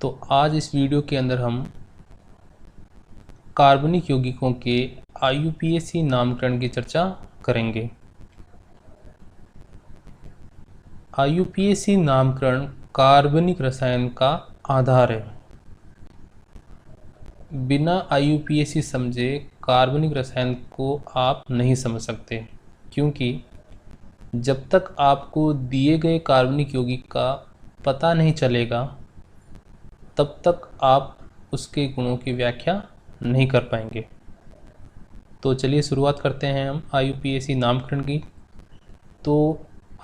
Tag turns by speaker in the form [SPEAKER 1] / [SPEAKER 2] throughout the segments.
[SPEAKER 1] तो आज इस वीडियो के अंदर हम कार्बनिक यौगिकों के IUPAC नामकरण की चर्चा करेंगे। IUPAC नामकरण कार्बनिक रसायन का आधार है। बिना IUPAC समझे कार्बनिक रसायन को आप नहीं समझ सकते, क्योंकि जब तक आपको दिए गए कार्बनिक यौगिक का पता नहीं चलेगा तब तक आप उसके गुणों की व्याख्या नहीं कर पाएंगे। तो चलिए शुरुआत करते हैं हम IUPAC नामकरण की। तो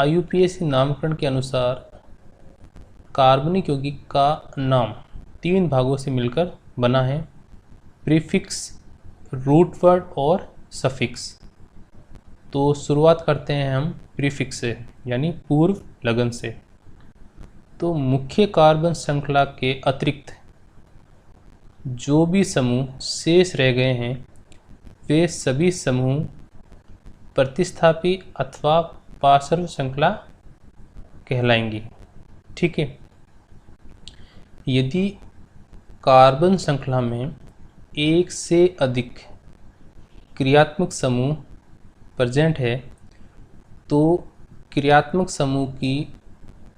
[SPEAKER 1] IUPAC नामकरण के अनुसार कार्बनिक यौगिक का नाम 3 भागों से मिलकर बना है: प्रीफिक्स, रूट वर्ड और सफिक्स। तो शुरुआत करते हैं हम प्रीफिक्स से, यानी पूर्व लगन से। तो मुख्य कार्बन श्रृंखला के अतिरिक्त जो भी समूह शेष रह गए हैं वे सभी समूह प्रतिस्थापी अथवा पार्श्व श्रृंखला कहलाएंगी। ठीक है। यदि कार्बन श्रृंखला में एक से अधिक क्रियात्मक समूह प्रेजेंट है तो क्रियात्मक समूह की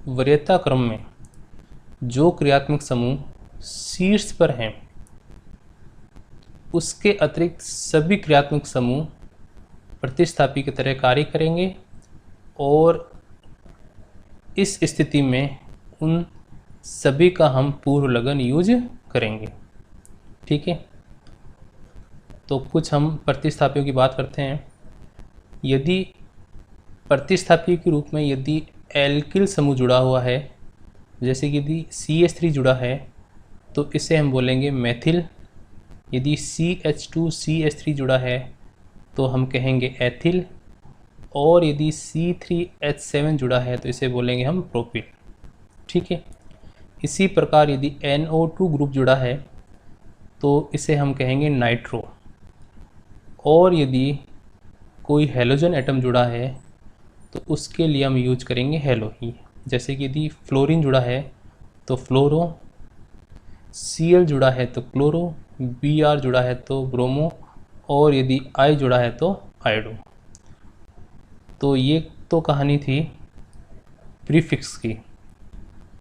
[SPEAKER 1] वरीयता क्रम में जो क्रियात्मक समूह शीर्ष पर हैं उसके अतिरिक्त सभी क्रियात्मक समूह प्रतिस्थापी की तरह कार्य करेंगे और इस स्थिति में उन सभी का हम पूर्व लगन यूज करेंगे। ठीक है। तो कुछ हम प्रतिस्थापियों की बात करते हैं। यदि प्रतिस्थापी के रूप में यदि एल्किल समूह जुड़ा हुआ है, जैसे कि यदि CH3 जुड़ा है तो इसे हम बोलेंगे मेथिल। यदि CH2CH3 जुड़ा है तो हम कहेंगे एथिल। और यदि C3H7 जुड़ा है तो इसे बोलेंगे हम प्रोपिल। ठीक है। इसी प्रकार यदि NO2 ग्रुप जुड़ा है तो इसे हम कहेंगे नाइट्रो। और यदि कोई हेलोजन एटम जुड़ा है तो उसके लिए हम यूज करेंगे हेलो ही। जैसे कि यदि फ्लोरीन जुड़ा है तो फ्लोरो, Cl जुड़ा है तो क्लोरो, Br जुड़ा है तो ब्रोमो, और यदि I जुड़ा है तो आयोडो। तो ये तो कहानी थी प्रीफिक्स की।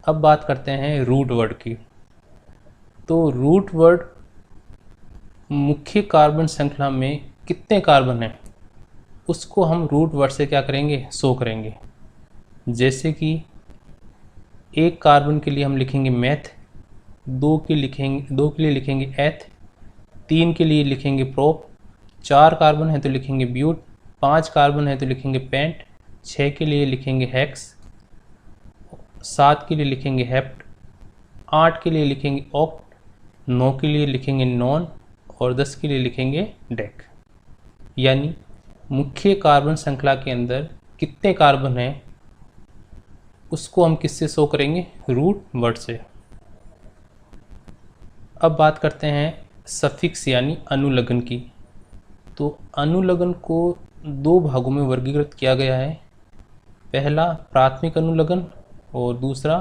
[SPEAKER 1] अब बात करते हैं रूट वर्ड की। तो रूट वर्ड मुख्य कार्बन श्रृंखला में कितने कार्बन हैं उसको हम रूट वर्ड से क्या करेंगे, शो करेंगे। जैसे कि एक कार्बन के लिए हम लिखेंगे मैथ, 2 के लिए लिखेंगे एथ, 3 के लिए लिखेंगे प्रोप, 4 कार्बन है तो लिखेंगे ब्यूट, 5 कार्बन है तो लिखेंगे पेंट, 6 के लिए लिखेंगे हेक्स, 7 के लिए लिखेंगे हेप्ट, 8 के लिए लिखेंगे ऑक्ट, 9 के लिए लिखेंगे नॉन और 10 के लिए लिखेंगे डेक। यानी मुख्य कार्बन श्रृंखला के अंदर कितने कार्बन हैं उसको हम किससे शो करेंगे, रूट वर्ड से। अब बात करते हैं सफिक्स यानी अनुलग्न की। तो अनुलग्न को 2 भागों में वर्गीकृत किया गया है। पहला प्राथमिक अनुलग्न और दूसरा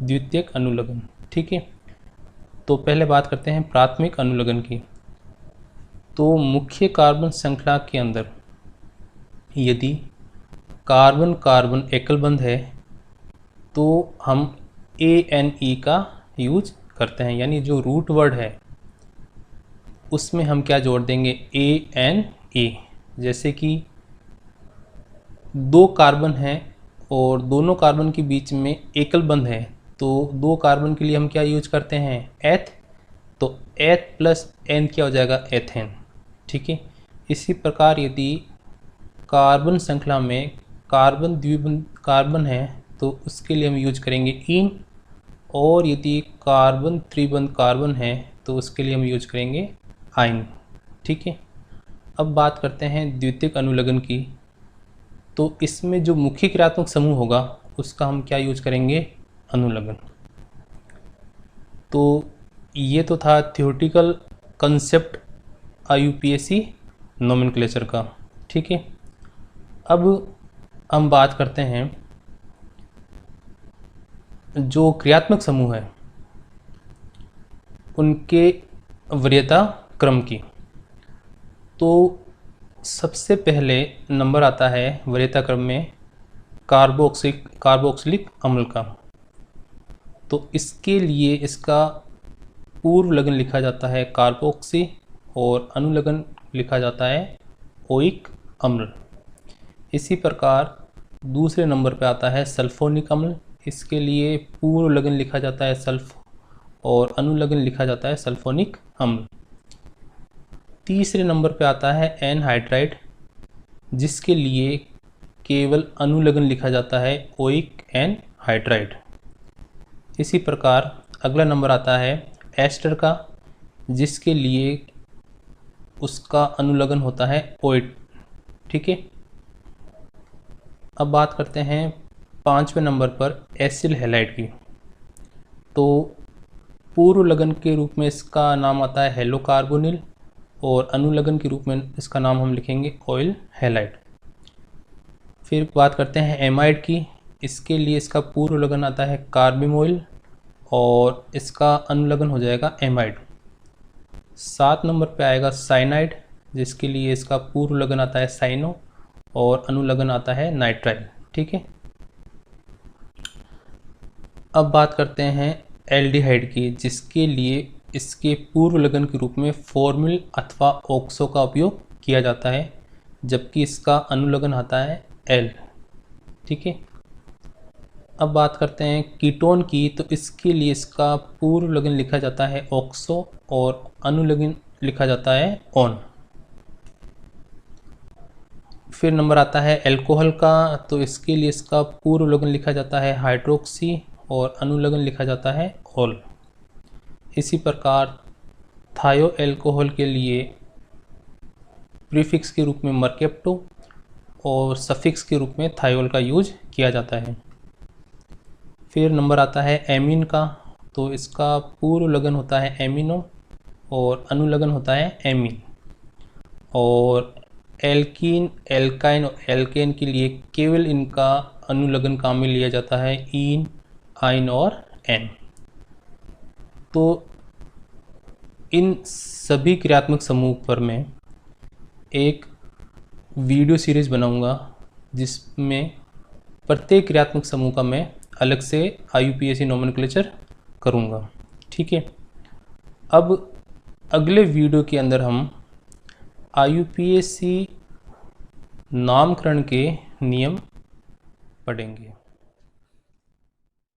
[SPEAKER 1] द्वितीयक अनुलग्न। ठीक है। तो पहले बात करते हैं प्राथमिक अनुलग्न की। तो मुख्य कार्बन श्रृंखला के अंदर यदि कार्बन कार्बन एकल बंध है तो हम ANE का यूज करते हैं, यानी जो रूट वर्ड है उसमें हम क्या जोड़ देंगे, ANA। जैसे कि 2 कार्बन हैं और दोनों कार्बन के बीच में एकल बंध है तो 2 कार्बन के लिए हम क्या यूज करते हैं, एथ। तो एथ प्लस एन क्या हो जाएगा, एथेन। ठीक है। इसी प्रकार यदि कार्बन श्रृंखला में कार्बन द्विबंध कार्बन है तो उसके लिए हम यूज करेंगे इन, और यदि कार्बन त्रिबंध कार्बन है तो उसके लिए हम यूज करेंगे आइन। ठीक है। अब बात करते हैं द्वितीयक अनुलग्न की। तो इसमें जो मुख्य क्रियात्मक समूह होगा उसका हम क्या यूज करेंगे, अनुलग्न। तो ये तो था थ्योरेटिकल कंसेप्ट IUPAC नोमेनक्लेचर का। ठीक है। अब हम बात करते हैं जो क्रियात्मक समूह है उनके वरीयता क्रम की। तो सबसे पहले नंबर आता है वरीयता क्रम में कार्बोक्सिलिक अम्ल का। तो इसके लिए इसका पूर्व लग्न लिखा जाता है कार्बोक्सी और अनुलग्न लिखा जाता है ओइक अम्ल। इसी प्रकार दूसरे नंबर पर आता है सल्फोनिक अम्ल। इसके लिए पूर्व लग्न लिखा जाता है सल्फ और अनुलग्न लिखा जाता है सल्फोनिक अम्ल। तीसरे नंबर पर आता है एनहाइड्राइड, जिसके लिए केवल अनुलग्न लिखा जाता है ओइक एनहाइड्राइड। इसी प्रकार अगला नंबर आता है एस्टर का, जिसके लिए उसका अनुलग्न होता है ओइट। ठीक है। अब बात करते हैं पांचवें नंबर पर एसिल हैलाइड की। तो पूर्व लग्न के रूप में इसका नाम आता है हेलोकार्बोनिल और अनुलग्न के रूप में इसका नाम हम लिखेंगे ऑयल हैलाइड। फिर बात करते हैं एमाइड की। इसके लिए इसका पूर्व लग्न आता है कार्बिमोइल और इसका अनुलग्न हो जाएगा एमाइड। 7 नंबर पे आएगा साइनाइड, जिसके लिए इसका पूर्व लग्न आता है साइनो और अनुलग्न आता है नाइट्राइल। ठीक है। अब बात करते हैं एल्डिहाइड की, जिसके लिए इसके पूर्व लग्न के रूप में फॉर्मिल अथवा ऑक्सो का उपयोग किया जाता है, जबकि इसका अनुलग्न आता है एल। ठीक है। अब बात करते हैं कीटोन की। तो इसके लिए इसका पूर्व लग्न लिखा जाता है ऑक्सो और अनुलग्न लिखा जाता है ऑन। फिर नंबर आता है एल्कोहल का। तो इसके लिए इसका पूर्व लग्न लिखा जाता है हाइड्रोक्सी और अनुलग्न लिखा जाता है ऑल। इसी प्रकार थायो एल्कोहल के लिए प्रीफिक्स के रूप में मर्केप्टो और सफिक्स के रूप में थायोल का यूज किया जाता है। फिर नंबर आता है एमीन का। तो इसका पूर्व लग्न होता है एमिनो और अनुलग्न होता है एमीन। और एल्कीन, एल्काइन और एल्केन के लिए केवल इनका अनुलग्न काम में लिया जाता है ईन, आइन और एन। तो इन सभी क्रियात्मक समूह पर मैं एक वीडियो सीरीज़ बनाऊंगा, जिसमें प्रत्येक क्रियात्मक समूह का मैं अलग से IUPAC नोमेनक्लेचर करूंगा। ठीक है। अब अगले वीडियो के अंदर हम IUPAC नामकरण के नियम पढ़ेंगे।